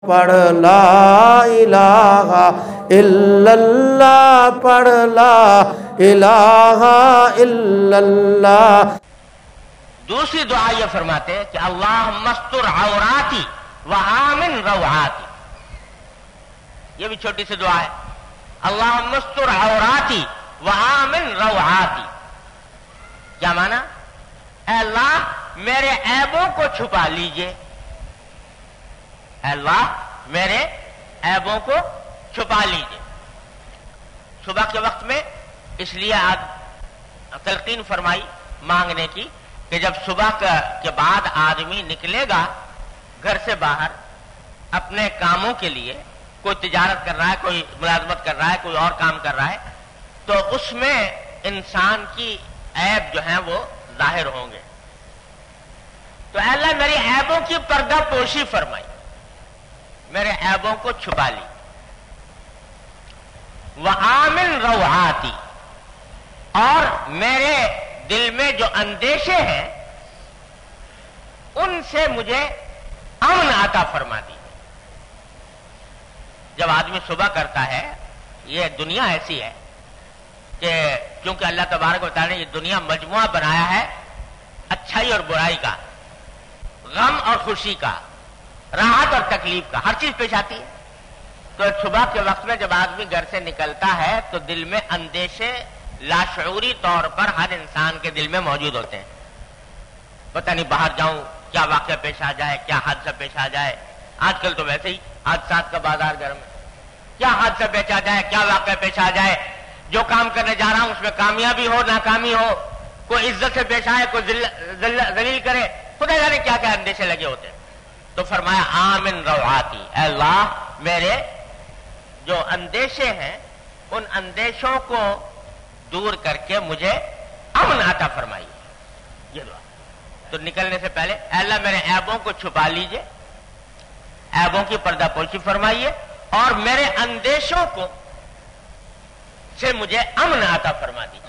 پڑھ لا الہ الا اللہ، پڑھ لا الہ الا اللہ۔ دوسری دعا یہ فرماتے ہیں کہ اللہم استر عوراتی وآمن روعاتی، یہ بھی چھوٹی سی دعا ہے۔ اللہم استر عوراتی وآمن روعاتی، کیا معنی؟ اے اللہ میرے عیبوں کو چھپا لیجئے، اے اللہ میرے عیبوں کو چھپا لیجئے۔ صبح کے وقت میں اس لیے تلقین فرمائی مانگنے کی کہ جب صبح کے بعد آدمی نکلے گا گھر سے باہر اپنے کاموں کے لیے، کوئی تجارت کر رہا ہے، کوئی ملازمت کر رہا ہے، کوئی اور کام کر رہا ہے، تو اس میں انسان کی عیب جو ہیں وہ ظاہر ہوں گے۔ تو اے اللہ میری عیبوں کی پردہ پوشی فرمائی، میرے عیبوں کو چھپا لی۔ وآمن روعاتی، اور میرے دل میں جو اندیشے ہیں ان سے مجھے امن عطا فرما دی۔ جب آدمی صبح کرتا ہے، یہ دنیا ایسی ہے کہ کیونکہ اللہ تبارک و تعالی نے یہ دنیا مجموعہ بنایا ہے اچھائی اور برائی کا، غم اور خوشی کا، راحت اور تکلیف کا، ہر چیز پیش آتی ہے۔ تو صبح کے وقت میں جب آدمی گھر سے نکلتا ہے تو دل میں اندیشے لاشعوری طور پر ہر انسان کے دل میں موجود ہوتے ہیں۔ پتہ نہیں باہر جاؤں کیا واقعہ پیش آ جائے، کیا حادثہ پیش آ جائے۔ آج کل تو ویسے ہی حادثات کا بازار گھر میں، کیا حادثہ پیش آ جائے، کیا واقعہ پیش آ جائے۔ جو کام کرنے جا رہا ہوں اس میں کامیابی ہو ناکامی ہو، کوئی عزت سے پیش آئے، کوئی ذلیل کرے، خدا جانے کیا کیا اندیشے لگے ہوتے ہیں۔ تو فرمایا آمن روعاتی، اے اللہ میرے جو اندیشے ہیں ان اندیشوں کو دور کر کے مجھے امن عطا فرمائیے، یہ دعا۔ تو نکلنے سے پہلے اے اللہ میرے عیبوں کو چھپا لیجئے، عیبوں کی پردہ پوشی فرمائیے، اور میرے اندیشوں کو سے مجھے امن عطا فرما دیجیے۔